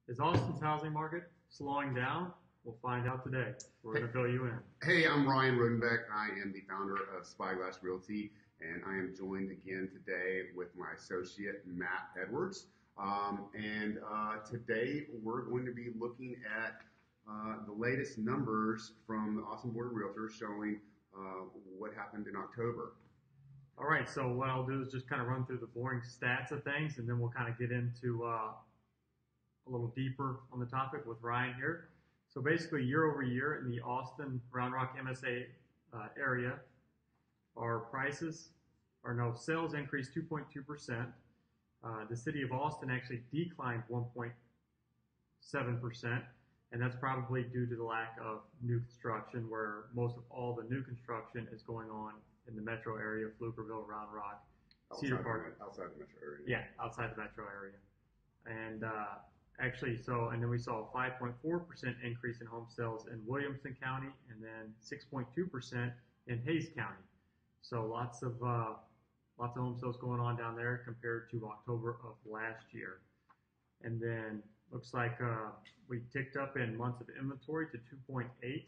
Is Austin's housing market slowing down? We'll find out today. We're going to fill you in. Hey, I'm Ryan Rodenbeck. I am the founder of Spyglass Realty, and I am joined again today with my associate, Matt Edwards. Today we're going to be looking at the latest numbers from the Austin Board of Realtors showing what happened in October. All right, so what I'll do is just kind of run through the boring stats of things, and then we'll kind of get into a little deeper on the topic with Ryan here. So basically, year over year in the Austin Round Rock MSA area, our sales increased 2.2%. The city of Austin actually declined 1.7%, and that's probably due to the lack of new construction, where most of all the new construction is going on in the metro area, Pflugerville, Round Rock, Cedar Park. Outside the metro area. Yeah, outside the metro area. And and then we saw a 5.4% increase in home sales in Williamson County, and then 6.2% in Hays County. So lots of home sales going on down there compared to October of last year. And then looks like we ticked up in months of inventory to 2.8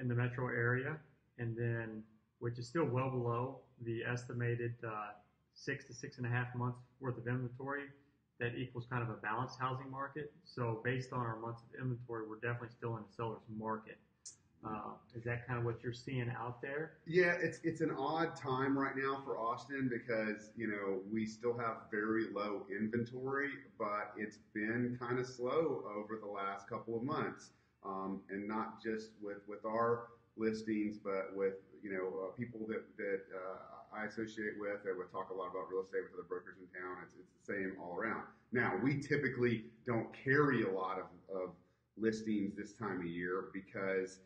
in the metro area, and then which is still well below the estimated 6 to 6.5 months worth of inventory. That equals kind of a balanced housing market. So based on our months of inventory, we're definitely still in a seller's market. Is that kind of what you're seeing out there? Yeah, it's an odd time right now for Austin because, we still have very low inventory, but it's been kind of slow over the last couple of months. And not just with our listings, but with, people that I associate with, that would talk a lot about real estate with other brokers in town. It's the same all around. Now, we typically don't carry a lot of listings this time of year because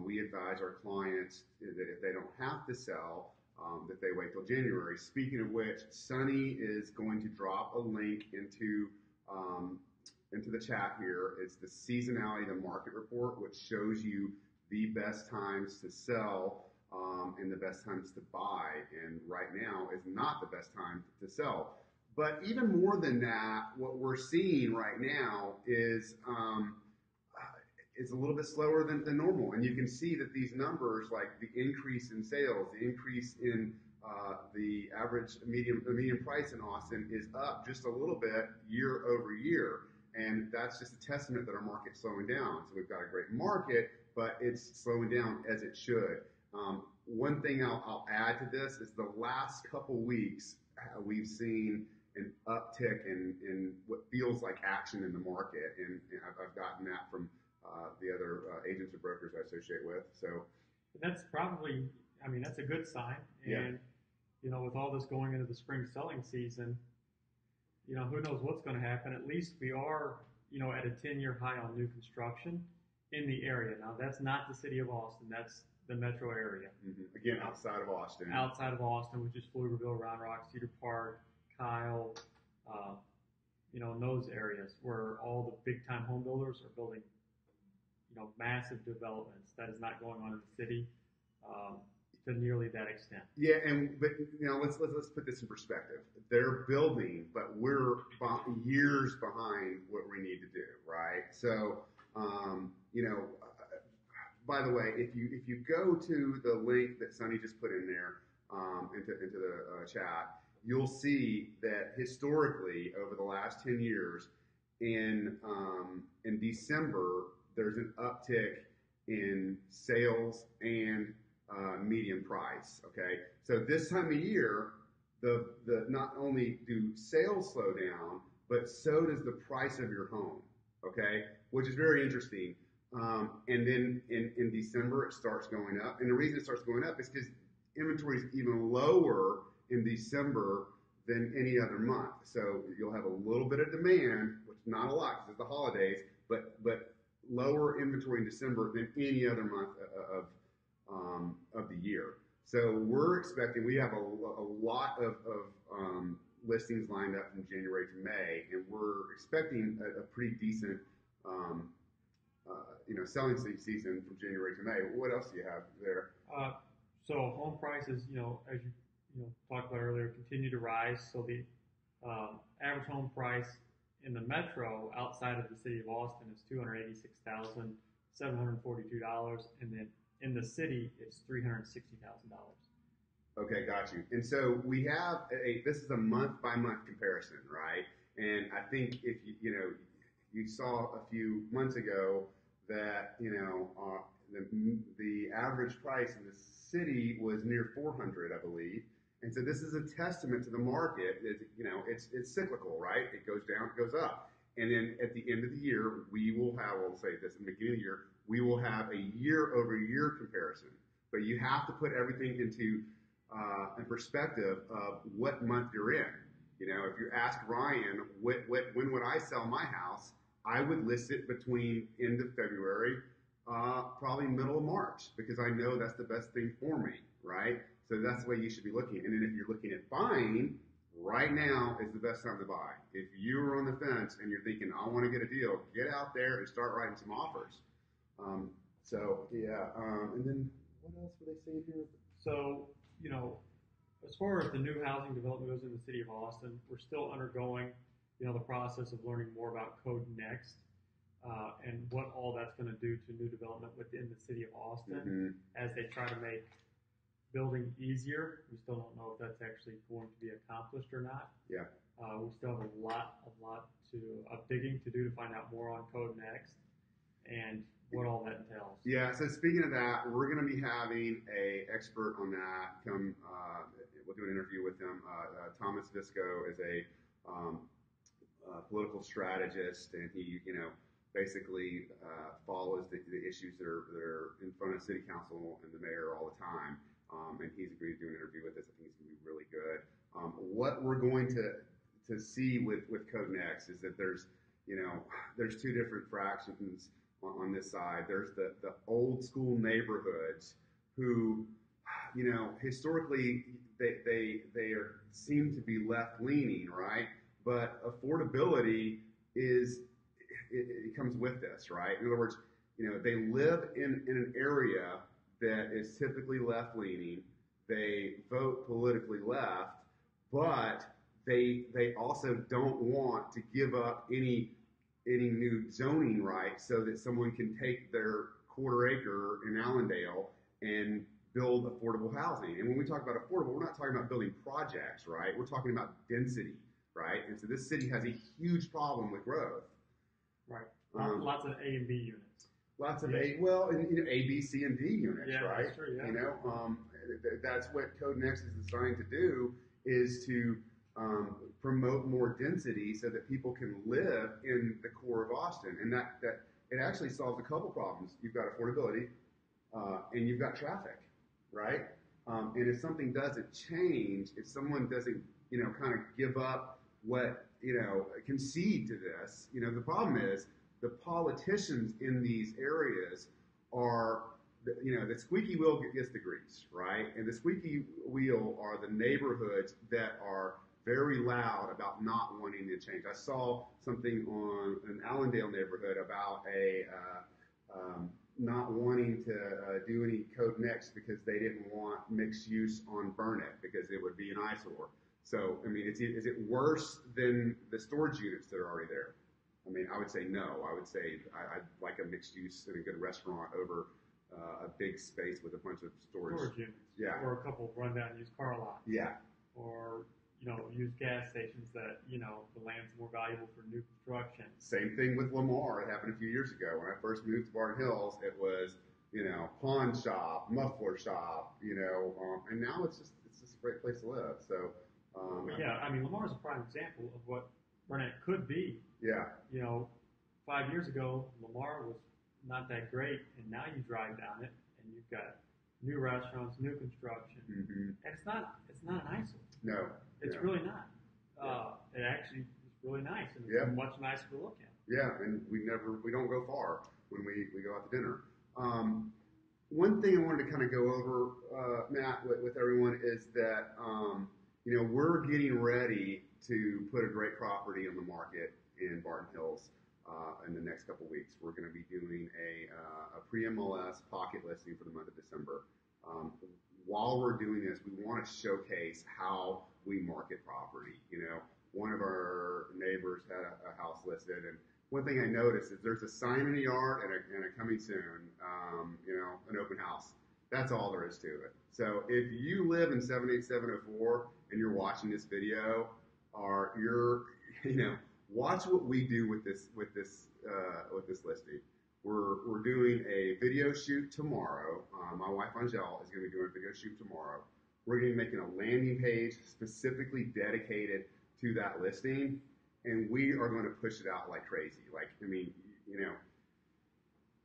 we advise our clients that if they don't have to sell, that they wait till January. Speaking of which, Sunny is going to drop a link into the chat here. It's the seasonality to market report, which shows you the best times to sell and the best times to buy. And right now is not the best time to sell. But even more than that, what we're seeing right now is a little bit slower than normal. And you can see that these numbers, like the increase in sales, the increase in the average median price in Austin, is up just a little bit year over year. And that's just a testament that our market's slowing down. So we've got a great market, but it's slowing down as it should. One thing I'll add to this is the last couple weeks, we've seen an uptick in what feels like action in the market. And I've gotten that from the other agents or brokers I associate with. So that's that's a good sign. And, with all this going into the spring selling season, who knows what's going to happen. At least we are, at a 10-year high on new construction in the area. Now, that's not the city of Austin. That's the metro area. Mm-hmm. Again, outside of Austin. Outside of Austin, which is Pflugerville, Round Rock, Cedar Park, Kyle, those areas where all the big-time home builders are building, massive developments. That is not going on in the city to nearly that extent. Yeah, but let's put this in perspective. They're building, but we're years behind what we need to do, right? So, by the way, if you go to the link that Sunny just put in there into the chat, you'll see that historically over the last 10 years, in December, there's an uptick in sales and median price. Okay, so this time of year, the not only do sales slow down, but so does the price of your home. Okay, which is very interesting. And then in December, it starts going up. And the reason it starts going up is because inventory is even lower in December than any other month. So you'll have a little bit of demand, which not a lot because it's the holidays, but lower inventory in December than any other month of the year. So we have a lot of listings lined up from January to May, and we're expecting a pretty decent selling season from January to May. What else do you have there? So home prices, as you talked about earlier, continue to rise. So the average home price in the metro outside of the city of Austin is $286,742, and then in the city it's $360,000. Okay, got you. And so we have this is a month by month comparison, right? And I think if you saw a few months ago that the average price in the city was near 400, I believe. And so this is a testament to the market. It's cyclical, right? It goes down, it goes up. And then at the end of the year, we will have, we'll say this in the beginning of the year, we will have a year over year comparison. But you have to put everything into in perspective of what month you're in. If you ask Ryan, when would I sell my house? I would list it between end of February, probably middle of March, because I know that's the best thing for me, right? So that's the way you should be looking. And then if you're looking at buying, right now is the best time to buy. If you're on the fence and you're thinking, I want to get a deal, get out there and start writing some offers. And then what else were they saying here? So, as far as the new housing development goes in the city of Austin, we're still undergoing, the process of learning more about Code Next and what all that's going to do to new development within the city of Austin as they try to make building easier. We still don't know if that's actually going to be accomplished or not. Yeah. We still have a lot of digging to do to find out more on Code Next and what all that entails. Yeah, so speaking of that, we're going to be having a expert on that come. We'll do an interview with him. Thomas Visco is a political strategist, and he, basically follows the issues that are in front of city council and the mayor all the time. And he's agreed to do an interview with us. I think it's going to be really good. What we're going to see with Code Next is that there's two different fractions on this side. There's the old school neighborhoods who, historically they seem to be left leaning, right? But affordability it comes with this, right? In other words, they live in an area that is typically left leaning. They vote politically left, but they also don't want to give up any new zoning rights so that someone can take their quarter acre in Allendale and build affordable housing. And when we talk about affordable, we're not talking about building projects, right? We're talking about density, right? And so this city has a huge problem with growth. Right. Lots of A and B units. Lots of A, B, C, and D units, right? That's true, yeah. That's what Code Next is designed to do, is to promote more density so that people can live in the core of Austin, and that it actually solves a couple problems. You've got affordability, and you've got traffic, right? And if something doesn't change, if someone doesn't, kind of give up concede to this, the problem is the politicians in these areas are, the squeaky wheel gets the grease, right? And the squeaky wheel are the neighborhoods that are very loud about not wanting to change. I saw something on an Allendale neighborhood about not wanting to do any Code Next because they didn't want mixed use on Burnett because it would be an eyesore. So, is it worse than the storage units that are already there? I would say no. I would say I'd like a mixed use and a good restaurant over a big space with a bunch of storage units. Yeah. Or a couple of rundown used car lots. Yeah. Or, used gas stations that, the land's more valuable for new construction. Same thing with Lamar. It happened a few years ago. When I first moved to Barton Hills, it was, pawn shop, muffler shop, and now it's just a great place to live. So, Lamar's a prime example of what Burnett could be. Yeah. 5 years ago, Lamar was not that great, and now you drive down it, and you've got new restaurants, new construction, and it's not an eyesore. No, it's really not. It actually is really nice, and it's much nicer to look at. Yeah, and we don't go far when we go out to dinner. One thing I wanted to kind of go over, Matt, with everyone is that we're getting ready to put a great property on the market in Barton Hills in the next couple weeks. We're going to be doing a pre-MLS pocket listing for the month of December. While we're doing this, we want to showcase how we market property. One of our neighbors neighbors had a house listed, and one thing I noticed is there's a sign in the yard and a coming soon, an open house. That's all there is to it. So if you live in 78704 and you're watching this video, or watch what we do with this listing. We're doing a video shoot tomorrow. My wife Angel is going to be doing a video shoot tomorrow. We're going to be making a landing page specifically dedicated to that listing, and we are going to push it out like crazy.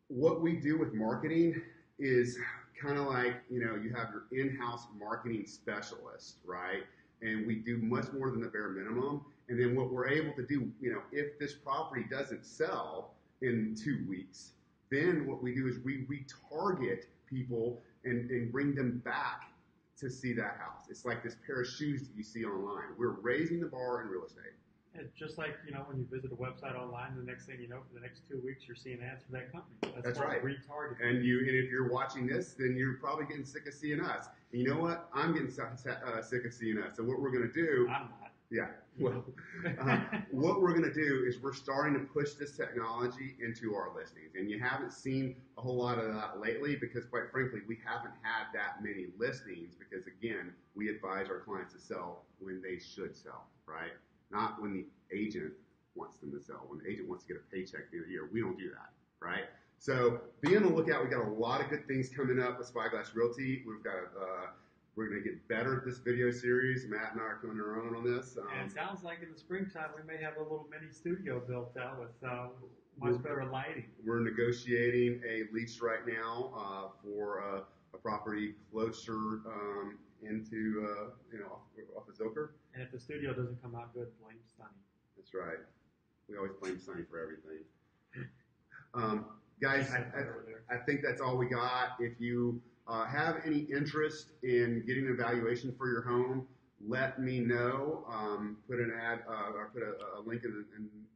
What we do with marketing is kind of like, you have your in-house marketing specialist, right? And we do much more than the bare minimum. And then what we're able to do, if this property doesn't sell in 2 weeks, then what we do is we retarget people and bring them back to see that house. It's like this pair of shoes that you see online. We're raising the bar in real estate. It's just like, when you visit a website online, the next thing you know, for the next 2 weeks, you're seeing ads for that company. That's right. Retargeting. And if you're watching this, then you're probably getting sick of seeing us. And you know what? I'm getting sick of seeing us. So what we're going to do... I'm not. Yeah. Well, what we're going to do is we're starting to push this technology into our listings. And you haven't seen a whole lot of that lately because, quite frankly, we haven't had that many listings because, again, we advise our clients to sell when they should sell, right? Not when the agent wants them to sell. When the agent wants to get a paycheck at the end of the year, we don't do that, right? So be on the lookout. We've got a lot of good things coming up with Spyglass Realty. We're going to get better at this video series. Matt and I are coming around on this. And it sounds like in the springtime we may have a little mini studio built out with much better lighting. We're negotiating a lease right now for a property closer into off of Zilker. And if the studio doesn't come out good, blame Sunny. That's right. We always blame Sunny for everything. Guys, I think that's all we got. If you have any interest in getting an evaluation for your home, let me know. Put an ad or put a link in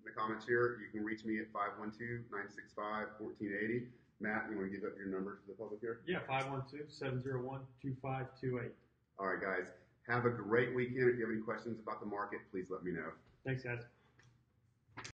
the comments here. You can reach me at 512-965-1480. Matt, you want to give up your number to the public here? Yeah, 512-701-2528. All right, guys. Have a great weekend. If you have any questions about the market, please let me know. Thanks, guys.